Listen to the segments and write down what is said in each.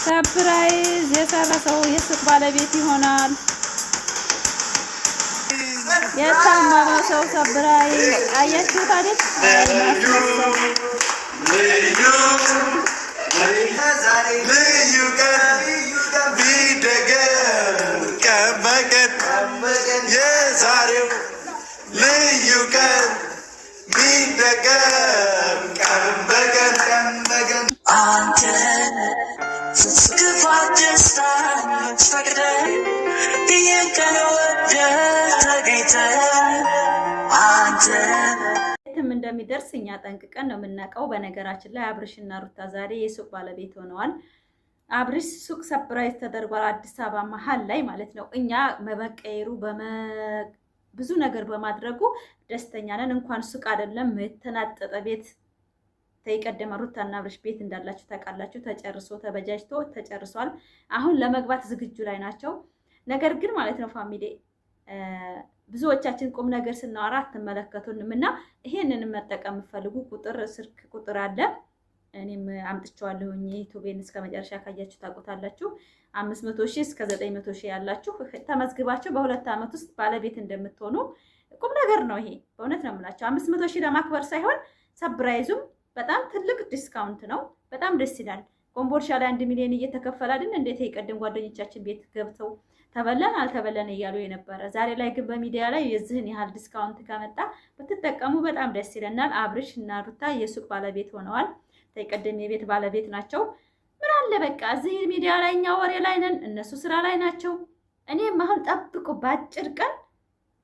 ሰርፕራይዝ የሰራ ሰው የሱቅ ባለቤት ይሆናል። የታመመው ሰው ሰርፕራይዝ አያችሁት አይደል? የዛሬው ልዩ ቀን ቢደገም ቀን በቀን አንተ ስትክፋት ደስታ ፈቅደህ ይህን ቀን ወደህ ተገኝተህ አንተ እንደሚደርስ እኛ ጠንቅቀን ነው የምናውቀው። በነገራችን ላይ አብርሽና ሩታ ዛሬ የሱቅ ባለቤት ሆነዋል። አብርሽ ሱቅ ሰርፕራይዝ ተደርጓል፣ አዲስ አበባ መሀል ላይ ማለት ነው። እኛ በመቀየሩ ብዙ ነገር በማድረጉ ደስተኛ ነን። እንኳን ሱቅ አይደለም የተናጠጠ ቤት ተይቀደመ ሩታና አብርሽ ቤት እንዳላችሁ ታውቃላችሁ። ተጨርሶ ተበጃጅቶ ተጨርሷል። አሁን ለመግባት ዝግጁ ላይ ናቸው። ነገር ግን ማለት ነው ፋሚሊ ብዙዎቻችን ቁም ነገር ስናወራ አትመለከቱንም እና ይሄንን መጠቀም የምትፈልጉ ስልክ ቁጥር አለ። እኔም አምጥቼዋለሁኝ። ዩቲዩብን እስከ መጨረሻ ካያችሁ ታውቁታላችሁ። 500,000 እስከ 900,000 ያላችሁ ተመዝግባችሁ በ2 ዓመት ውስጥ ባለቤት እንደምትሆኑ ቁም ነገር ነው። ይሄ በእውነት ነው የምላችሁ። 500,000 ለማክበር ሳይሆን ሰብራይዙም በጣም ትልቅ ዲስካውንት ነው። በጣም ደስ ይላል። ኮምቦልቻ ላይ 1 ሚሊዮን እየተከፈለ አይደል? እንዴት የቀደም ጓደኞቻችን ቤት ገብተው ተበላን አልተበላን እያሉ የነበረ ዛሬ ላይ ግን በሚዲያ ላይ የዚህን ያህል ዲስካውንት ከመጣ ብትጠቀሙ በጣም ደስ ይለናል። አብርሽ እና ሩታ የሱቅ ባለቤት ሆነዋል። ተይቀደም የቤት ባለቤት ናቸው። ምን አለ በቃ እዚህ ሚዲያ ላይ እኛ ወሬ ላይ ነን፣ እነሱ ስራ ላይ ናቸው። እኔም አሁን ጠብቁ፣ በአጭር ቀን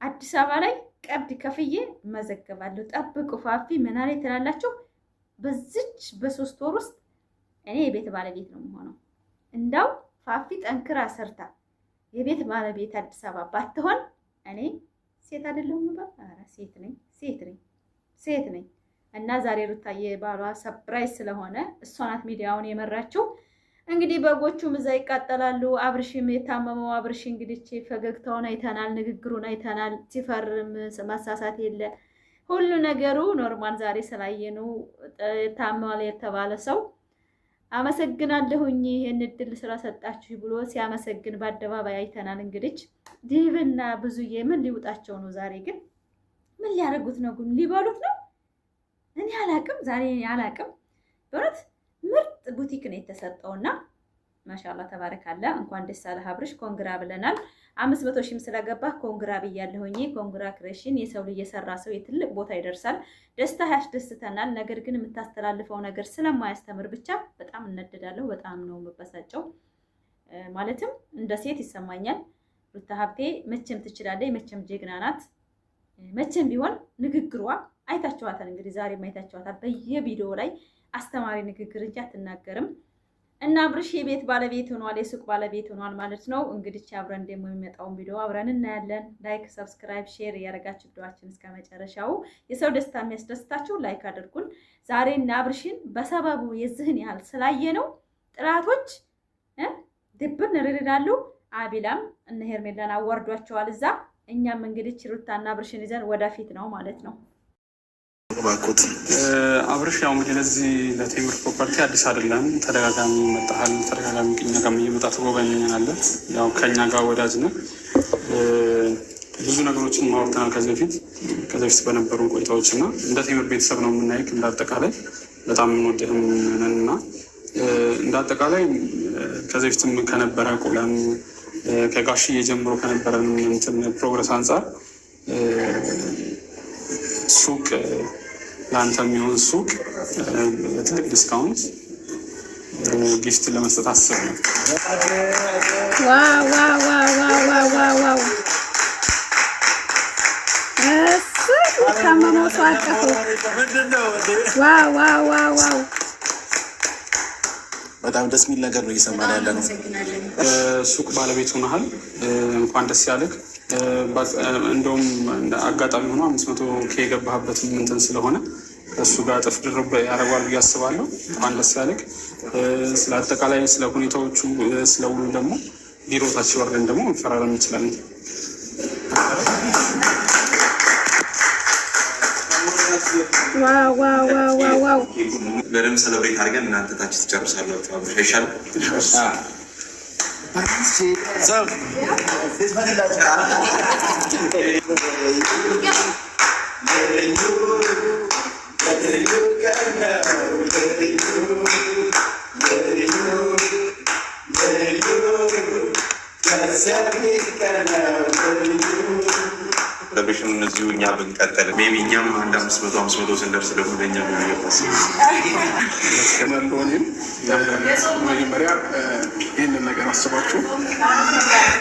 አዲስ አበባ ላይ ቀብድ ከፍዬ መዘገባለሁ። ጠብቁ። ፋፊ ምን አለ ትላላችሁ? በዚች በ3 ወር ውስጥ እኔ የቤት ባለቤት ነው የምሆነው። እንዳው ፋፊ ጠንክራ ሰርታ የቤት ባለቤት አዲስ አበባ ባትሆን እኔ ሴት አይደለሁም ነበር። ኧረ ሴት ነኝ። እና ዛሬ ሩታዬ ባሏ ሰርፕራይዝ ስለሆነ እሷ ናት ሚዲያውን የመራችው። እንግዲህ በጎቹም እዛ ይቃጠላሉ። አብርሽም የታመመው አብርሽ እንግዲህ ፈገግታውን አይተናል፣ ንግግሩን አይተናል። ሲፈርም ማሳሳት የለ ሁሉ ነገሩ ኖርማል። ዛሬ ስላየነው ታመዋል የተባለ ሰው አመሰግናለሁኝ ይሄን እድል ስለሰጣችሁ ብሎ ሲያመሰግን በአደባባይ አይተናል። እንግዲህ ዲብና ብዙዬ ምን ሊውጣቸው ነው? ዛሬ ግን ምን ሊያደርጉት ነው? ግን ሊበሉት ነው? እኔ አላቅም። ዛሬ አላቅም። በእውነት ምርጥ ቡቲክ ነው የተሰጠውና ማሻአላ ተባረካላ። እንኳን ደስ አለህ አብርሽ፣ ኮንግራ ብለናል። 500,000 ስለገባ ኮንግራ ብያለሁኝ። ኮንግራ ክሬሽን የሰው ልጅ የሰራ ሰው የትልቅ ቦታ ይደርሳል። ደስታ ያስደስተናል። ነገር ግን የምታስተላልፈው ነገር ስለማያስተምር ብቻ በጣም እነደዳለሁ። በጣም ነው የምበሳጨው። ማለትም እንደ ሴት ይሰማኛል። ሩታ ሀብቴ መቼም ትችላለች፣ መቼም ጀግና ናት። መቼም ቢሆን ንግግሯ አይታችኋታል። እንግዲህ ዛሬም አይታችኋታል። በየቪዲዮ ላይ አስተማሪ ንግግር እንጂ አትናገርም። እና አብርሽ የቤት ባለቤት ሆኗል፣ የሱቅ ባለቤት ሆኗል ማለት ነው። እንግዲህ አብረን ደግሞ የሚመጣውን ቪዲዮ አብረን እናያለን። ላይክ፣ ሰብስክራይብ፣ ሼር እያደረጋችሁ ቪዲዮአችን እስከ መጨረሻው የሰው ደስታ የሚያስደስታችሁ ላይክ አድርጉን። ዛሬ እና አብርሽን በሰበቡ የዚህን ያህል ስላየ ነው ጥላቶች ድብን ይርዳሉ። አቢላም እነ ሄርሜላን አዋርዷቸዋል እዛ። እኛም እንግዲህ ሩታና አብርሽን ይዘን ወደፊት ነው ማለት ነው። አብርሽ ያው እንግዲህ ለዚህ ለቴምር ፕሮፐርቲ አዲስ አይደለም። ተደጋጋሚ መጣሃል። ተደጋጋሚ ከኛ ጋር እየመጣ ትጎበኛኛለህ። ያው ከኛ ጋር ወዳጅ ነህ። ብዙ ነገሮችን ማውርተናል ከዚህ በፊት በነበሩ ቆይታዎች እና እንደ ቴምር ቤተሰብ ነው የምናይክ። እንዳጠቃላይ በጣም እንወድህም ነን እና እንዳጠቃላይ ከዚህ በፊትም ከነበረ ቆለም ከጋሽዬ ጀምሮ ከነበረን እንትን ፕሮግረስ አንጻር ሱቅ ለአንተ የሚሆን ሱቅ ትልቅ ዲስካውንት ጊፍት ለመስጠት አስብ ነው። ዋው ታመመው ሰው አቀፉ። ዋው በጣም ደስ የሚል ነገር ነው እየሰማን ያለ ነው። ሱቅ ባለቤት ሆነሃል። እንኳን ደስ ያለህ። እንደውም አጋጣሚ ሆኖ 500,000 የገባህበት እንትን ስለሆነ ከእሱ ጋር እጥፍ ድርብ ያደርጓል ብዬ አስባለሁ። እንኳን ደስ ያለህ። ስለ አጠቃላይ ስለ ሁኔታዎቹ ስለ ውሉ ደግሞ ቢሮ ታች ወርደን ደግሞ መፈራረም እንችላለን። ዋው ዋው ዋው ዋው በደምብ ሰለብሬት አድርገን እናንተ ታች ትጨርሳላችሁ። አብረሽ ይሻላል። ሰለብሬሽኑን እዚሁ እኛ ብንቀጥል ሜቢ እኛም አንድ 500 ስንደርስ ደግሞ ለእኛ የሚገባስ እኔም መጀመሪያ ይህንን ነገር አስባችሁ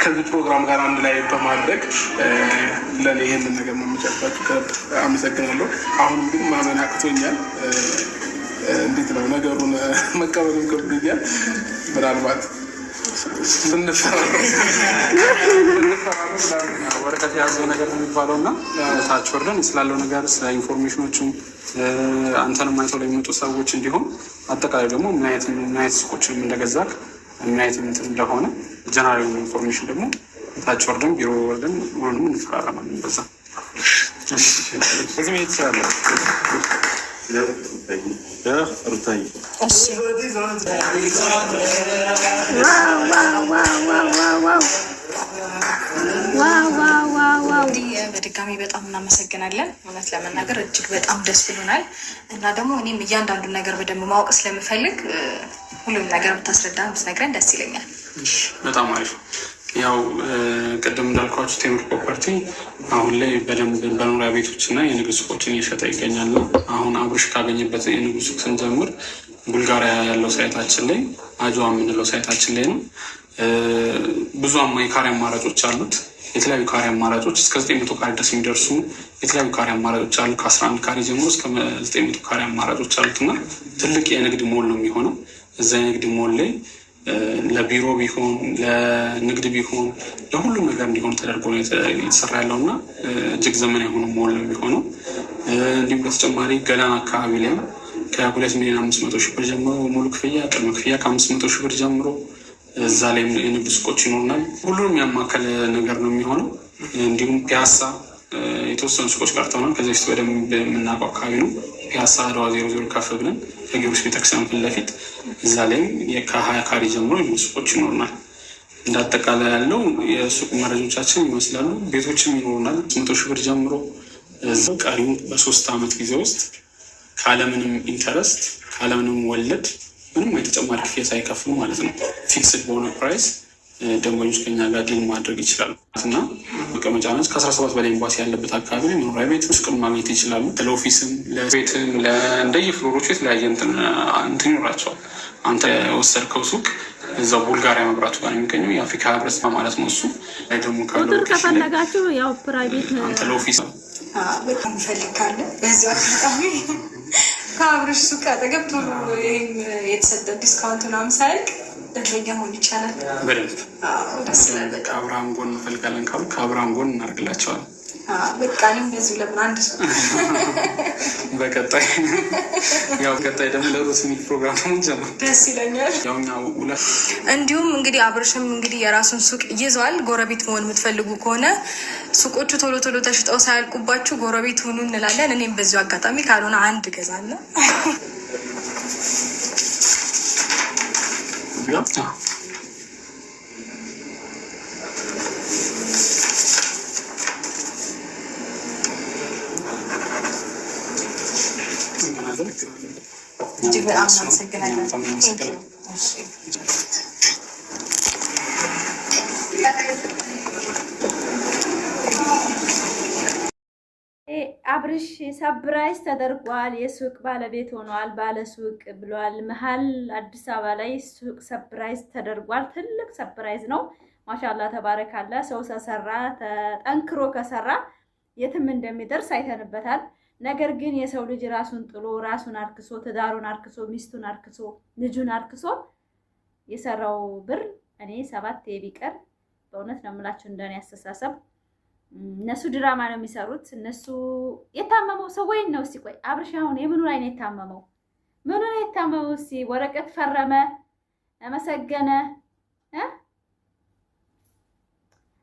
ከዚህ ፕሮግራም ጋር አንድ ላይ በማድረግ ለእኔ ይህንን ነገር መመቻችላችሁ አመሰግናለሁ። አሁንም ግን ማመን አቅቶኛል። እንዴት ነው ነገሩን መቀበሉን ከብዶኛል። ምናልባት ወረቀት የያዘው ነገር የሚባለው እና ታች ወርደን ስላለው ነገር ስለ ኢንፎርሜሽኖቹም አንተንም አይተው ለሚመጡ ሰዎች እንዲሁም አጠቃላይ ደግሞ ምን አይነት ሱቆችንም እንደገዛክ ምን አይነት እንትን እንደሆነ ጀነራል ኢንፎርሜሽን ደግሞ ታች ወርደን ቢሮ ወርደን ሁሉንም እንፈራረማለን። በዛ እዚህ ሜት ይችላለ ሩታዬ በድጋሚ በጣም እናመሰግናለን። እውነት ለመናገር እጅግ በጣም ደስ ብሎናል እና ደግሞ እኔም እያንዳንዱን ነገር በደንብ ማወቅ ስለምፈልግ ሁሉም ነገር ብታስረዳ ብትነግረን ደስ ይለኛል። በጣም አሪፍ። ያው ቅድም እንዳልኳችሁ ቴምር ፕሮፐርቲ አሁን ላይ በደንብ በመኖሪያ ቤቶች እና የንግድ ሱቆችን እየሸጠ ይገኛል። አሁን አብርሽ ካገኘበት የንግድ ሱቅ ስንጀምር ቡልጋሪያ ያለው ሳይታችን ላይ አጅዋ የምንለው ሳይታችን ላይ ነው። ብዙ የካሬ አማራጮች አሉት። የተለያዩ ካሬ አማራጮች እስከ 900 ካሬ ድረስ የሚደርሱ የተለያዩ ካሬ አማራጮች አሉ። ከ11 ካሬ ጀምሮ እስከ 900 ካሬ አማራጮች አሉት እና ትልቅ የንግድ ሞል ነው የሚሆነው። እዛ የንግድ ሞል ላይ ለቢሮ ቢሆን ለንግድ ቢሆን ለሁሉም ነገር እንዲሆን ተደርጎ ነው የተሰራ ያለው እና እጅግ ዘመናዊ የሆነ ሞል ነው የሚሆነው። እንዲሁም በተጨማሪ ገላን አካባቢ ላይ ከ2,500,000 ብር ጀምሮ ሙሉ ክፍያ፣ ቅድመ ክፍያ ከ500,000 ብር ጀምሮ እዛ ላይ የንግድ ሱቆች ይኖሩናል። ሁሉንም ያማከለ ነገር ነው የሚሆነው። እንዲሁም ፒያሳ የተወሰኑ ሱቆች ቀርተውናል። ከዚህ በፊት በደንብ የምናውቀው አካባቢ ነው። ፒያሳ አድዋ 00 ከፍ ብለን ከጊዮርጊስ ቤተክርስቲያን ፊት ለፊት እዛ ላይም ከ20 ካሬ ጀምሮ የንግድ ሱቆች ይኖሩናል። እንዳጠቃላይ ያለው የሱቅ መረጃዎቻችን ይመስላሉ። ቤቶችም ይኖሩናል 100,000 ብር ጀምሮ እዛው ቀሪው በ3 ዓመት ጊዜ ውስጥ ካለምንም ኢንተረስት ካለምንም ወለድ ምንም የተጨማሪ ክፍያ ሳይከፍሉ ማለት ነው ፊክስድ በሆነ ፕራይስ ደንበኞች ከኛ ጋር ዲል ማድረግ ይችላሉ እና መቀመጫ ነች። ከ17 በላይ ኤምባሲ ያለበት አካባቢ ላይ መኖሪያ ቤት ሱቅን ማግኘት ይችላሉ። ለኦፊስም ለቤትም እንደየ ፍሎሮቹ የተለያየ እንትን ይኖራቸዋል። አንተ የወሰድከው ሱቅ እዛው ቡልጋሪያ መብራቱ ጋር የሚገኘው የአፍሪካ ህብረት ማለት ነው። እሱ ላይ ደግሞ ቁጥር ከፈለጋችሁ ያው ፕራይቬት አንተ ለኦፊስ በጣም ፈልጋለ በዚህ አጋጣሚ ከአብርሽ ሱቅ አጠገብ ቶሎ ይህም የተሰጠ ዲስካውንት ምናምን ሳያልቅ ደንበኛ ሆን ይቻላል። በደንብ ከአብርሃም ጎን እንፈልጋለን ካሉ ከአብርሃም ጎን እናደርግላቸዋለን። በቃ እኔም በዚሁ ለምን አንድ ሰው በቀጣይ ያው ቀጣይ ደግሞ ለሩት ሚል ፕሮግራም ጀምር ደስ ይለኛል። እንዲሁም እንግዲህ አብርሽም እንግዲህ የራሱን ሱቅ ይዟል። ጎረቤት መሆን የምትፈልጉ ከሆነ ሱቆቹ ቶሎ ቶሎ ተሽጠው ሳያልቁባችሁ ጎረቤት ሁኑ እንላለን። እኔም በዚሁ አጋጣሚ ካልሆነ አንድ ገዛለሁ። እጅግ በጣም እናመሰግናለን። አብርሽ ሰብራይዝ ተደርጓል። የሱቅ ባለቤት ሆኗል። ባለ ሱቅ ብሏል። መሀል አዲስ አበባ ላይ ሱቅ ሰብራይዝ ተደርጓል። ትልቅ ሰብራይዝ ነው። ማሻአላ ተባረካላ። ሰው ተሰራ ተጠንክሮ ከሰራ የትም እንደሚደርስ አይተንበታል። ነገር ግን የሰው ልጅ ራሱን ጥሎ ራሱን አርክሶ ትዳሩን አርክሶ ሚስቱን አርክሶ ልጁን አርክሶ የሰራው ብር እኔ 7 ቢቀር በእውነት ነው የምላችሁ እንደኔ አስተሳሰብ እነሱ ድራማ ነው የሚሰሩት። እነሱ የታመመው ሰው ወይ ነው? እስቲ ቆይ አብርሽ አሁን የምኑ ላይ ነው የታመመው? ምኑ ነው የታመመው? እስቲ ወረቀት ፈረመ አመሰገነ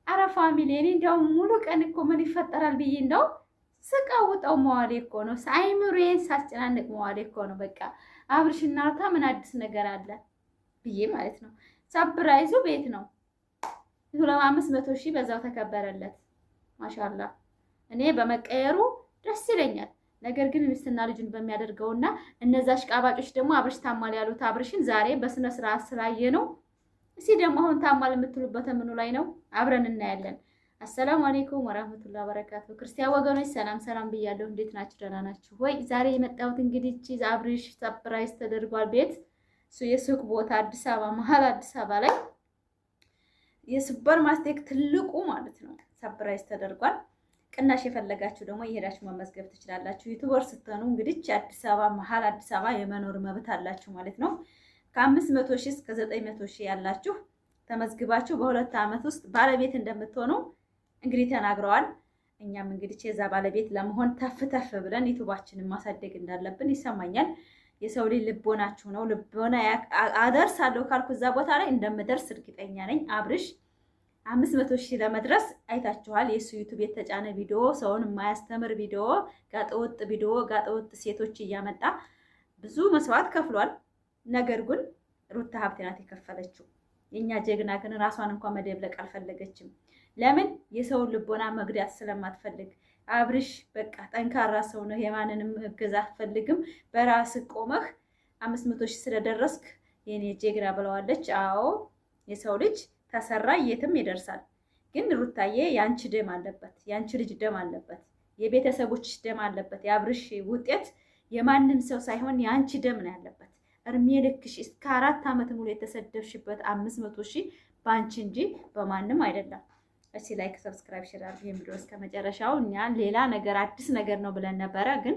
አረ ፋሚሊ እኔ እንደው ሙሉ ቀን እኮ ምን ይፈጠራል ብዬ እንደው ስቃውጣው መዋሌ እኮ ነው። ሳይምሬን ሳስጨናንቅ መዋሌ እኮ ነው። በቃ አብርሽና ሩታ ምን አዲስ ነገር አለ ብዬ ማለት ነው። ሰፕራይዙ ቤት ነው። 500,000 በዛው ተከበረለት። ማሻአላ እኔ በመቀየሩ ደስ ይለኛል። ነገር ግን ሚስትና ልጁን በሚያደርገውና እነዛ አሽቃባጮች ደግሞ አብርሽ ታማል ያሉት አብርሽን ዛሬ በስነ ስርዓት ስላየ ነው። እሺ ደግሞ አሁን ታማል የምትሉበት ምኑ ላይ ነው? አብረን እናያለን። አሰላሙ አለይኩም ወራህመቱላሂ ወበረካቱ። ክርስቲያን ወገኖች ሰላም ሰላም ብያለሁ። እንዴት ናችሁ? ደህና ናችሁ ወይ? ዛሬ የመጣሁት እንግዲህ አብርሽ ሰርፕራይዝ ተደርጓል። ቤት የሱቅ ቦታ አዲስ አበባ መሀል አዲስ አበባ ላይ የሱፐር ማርኬት ትልቁ ማለት ነው ሰርፕራይዝ ተደርጓል። ቅናሽ የፈለጋችሁ ደግሞ እየሄዳችሁ መመዝገብ ትችላላችሁ። ዩቲዩበር ስትሆኑ እንግዲህ አዲስ አበባ መሀል አዲስ አበባ የመኖር መብት አላችሁ ማለት ነው። ከ500,000 እስከ 900,000 ያላችሁ ተመዝግባችሁ በ2 ዓመት ውስጥ ባለቤት እንደምትሆኑ እንግዲህ ተናግረዋል። እኛም እንግዲህ የዛ ባለቤት ለመሆን ተፍ ተፍ ብለን ዩቲዩባችንን ማሳደግ እንዳለብን ይሰማኛል። የሰው ልጅ ልቦናችሁ ነው። ልቦና አደርሳለሁ ካልኩ እዛ ቦታ ላይ እንደምደርስ እርግጠኛ ነኝ። አብርሽ 500,000 ለመድረስ አይታችኋል። የሱ ዩቲዩብ የተጫነ ቪዲዮ፣ ሰውን የማያስተምር ቪዲዮ፣ ጋጠወጥ ቪዲዮ፣ ጋጠወጥ ሴቶች እያመጣ ብዙ መስዋዕት ከፍሏል። ነገር ግን ሩታ ሀብቴ ናት የከፈለችው። የኛ ጀግና ግን ራሷን እንኳን መደብለቅ አልፈለገችም። ለምን? የሰውን ልቦና መግዳት ስለማትፈልግ። አብርሽ በቃ ጠንካራ ሰው ነው። የማንንም እገዛ አትፈልግም። በራስ ቆመህ 500,000 ስለደረስክ የኔ ጀግና ብለዋለች። አዎ የሰው ልጅ ተሰራ የትም ይደርሳል። ግን ሩታዬ ያንቺ ደም አለበት፣ ያንቺ ልጅ ደም አለበት፣ የቤተሰቦች ደም አለበት። የአብርሽ ውጤት የማንም ሰው ሳይሆን ያንቺ ደም ነው ያለበት። እርሜ ልክሽ እስከ 4 ዓመት ሙሉ የተሰደብሽበት 500,000 ባንቺ እንጂ በማንም አይደለም። እሺ ላይክ፣ ሰብስክራይብ፣ ሼር አድርጉ። የሚለው እስከ መጨረሻው እኛ ሌላ ነገር አዲስ ነገር ነው ብለን ነበረ፣ ግን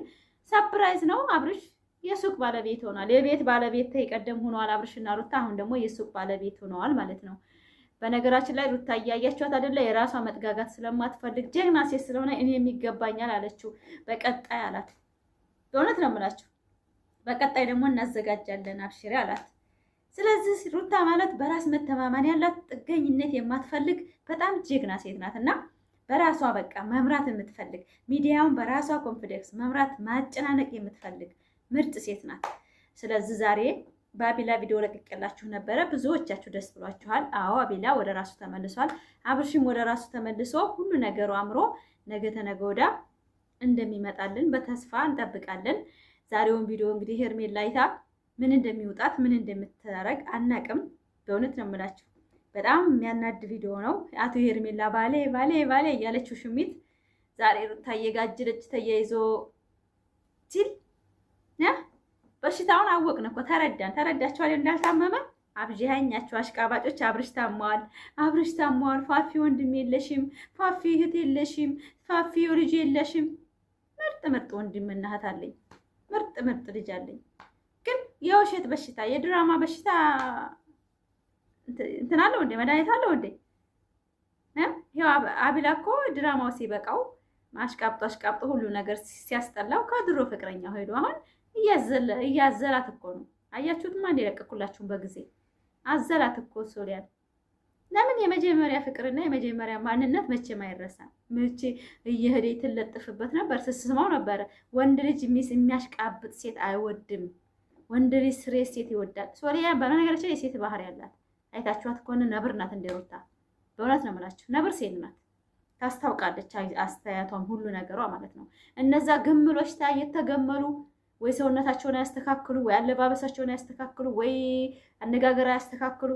ሰርፕራይዝ ነው። አብርሽ የሱቅ ባለቤት ሆኗል። የቤት ባለቤት ተይቀደም ሆኗል አብርሽና ሩታ። አሁን ደግሞ የሱቅ ባለቤት ሆነዋል ማለት ነው። በነገራችን ላይ ሩታ እያያችኋት አይደለ? የራሷ መጥጋጋት ስለማትፈልግ ጀግና ሴት ስለሆነ እኔ የሚገባኛል አለችው። በቀጣይ አላት። በእውነት ነው የምላችሁ፣ በቀጣይ ደግሞ እናዘጋጃለን አብሽሪ አላት። ስለዚህ ሩታ ማለት በራስ መተማመን ያላት ጥገኝነት የማትፈልግ በጣም ጀግና ሴት ናት እና በራሷ በቃ መምራት የምትፈልግ ሚዲያውን በራሷ ኮንፊደንስ መምራት ማጨናነቅ የምትፈልግ ምርጥ ሴት ናት። ስለዚህ ዛሬ በአቢላ ቪዲዮ ለቅቄላችሁ ነበረ። ብዙዎቻችሁ ደስ ብሏችኋል። አዎ አቢላ ወደ ራሱ ተመልሷል። አብርሽም ወደ ራሱ ተመልሶ ሁሉ ነገሩ አምሮ ነገ ተነገ ወዲያ እንደሚመጣልን በተስፋ እንጠብቃለን። ዛሬውን ቪዲዮ እንግዲህ ሄርሜላ አይታ ምን እንደሚውጣት ምን እንደምትታረግ አናቅም። በእውነት ነው የምላችሁ በጣም የሚያናድ ቪዲዮ ነው። አቶ ሄርሜላ ባሌ ባሌ ባሌ እያለችው ሽሚት ዛሬ ሩታ እየጋጀለች ተያይዞ ሲል በሽታውን አወቅን እኮ ተረዳን። ተረዳችኋል እንዳልታመመ አብዣኛችሁ አሽቃባጮች። አብርሽ ታሟል፣ አብርሽ ታሟል። ፋፊ ወንድም የለሽም፣ ፋፊ እህት የለሽም፣ ፋፊ ልጅ የለሽም። ምርጥ ምርጥ ወንድም እና እህት አለኝ፣ ምርጥ ምርጥ ልጅ አለኝ። ግን የውሸት በሽታ የድራማ በሽታ እንትን አለው እንዴ? መድኃኒት አለው እንዴ? ይሄው አቢላ እኮ ድራማው ሲበቃው አሽቃብጦ ሁሉ ነገር ሲያስጠላው ከድሮ ፍቅረኛው ሄዶ አሁን እያዘላት እኮ ነው። አያችሁትማ እንደ ለቀኩላችሁን በጊዜ አዘላት እኮ ሶሊያን። ለምን? የመጀመሪያ ፍቅርና የመጀመሪያ ማንነት መቼም አይረሳም። መቼ እየሄደ ትለጥፍበት ነበር፣ ስስማው ነበረ። ወንድ ልጅ የሚያሽቃብጥ ሴት አይወድም። ወንድ ልጅ ስሬት ሴት ይወዳል። ሶሊያን በነገራችን የሴት ባህሪ ያላት አይታችኋት ከሆነ ነብር ናት እንደሩታ። በእውነት ነው የምላችሁ ነብር ሴት ናት። ታስታውቃለች፣ አስተያየቷም ሁሉ ነገሯ ማለት ነው። እነዛ ግምሎች የተገመሉ ወይ ሰውነታቸውን ያስተካክሉ፣ ወይ አለባበሳቸውን ያስተካክሉ፣ ወይ አነጋገር ያስተካክሉ፣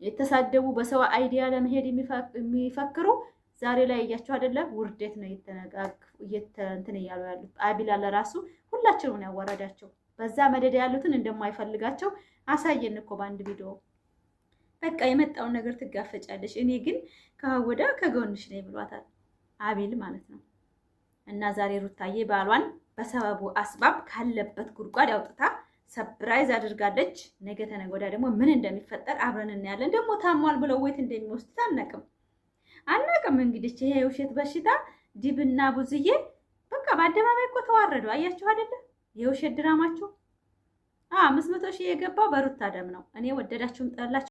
የተሳደቡ በሰው አይዲያ ለመሄድ የሚፈክሩ ዛሬ ላይ እያቸው አይደለ? ውርደት ነው እንትን እያሉ ያሉት። አቢላ ለራሱ ሁላቸውን ያዋረዳቸው። በዛ መደዳ ያሉትን እንደማይፈልጋቸው አሳየን እኮ በአንድ ቪዲዮ። በቃ የመጣውን ነገር ትጋፈጫለሽ፣ እኔ ግን ከወዳ ከጎንሽ ነኝ ብሏታል አቢል ማለት ነው። እና ዛሬ ሩታዬ ባሏን በሰበቡ አስባብ ካለበት ጉድጓድ አውጥታ ሰርፕራይዝ አድርጋለች። ነገ ተነገ ወዲያ ደግሞ ምን እንደሚፈጠር አብረን እናያለን። ደግሞ ታሟል ብለው ወይት እንደሚወስዱት አናቅም። እንግዲህ ይሄ የውሸት በሽታ ዲብና ቡዝዬ በቃ በአደባባይ እኮ ተዋረዱ። አያችሁ አይደለ? የውሸት ድራማቸው 500,000 የገባው በሩታ ደም ነው። እኔ ወደዳችሁም ጠላችሁ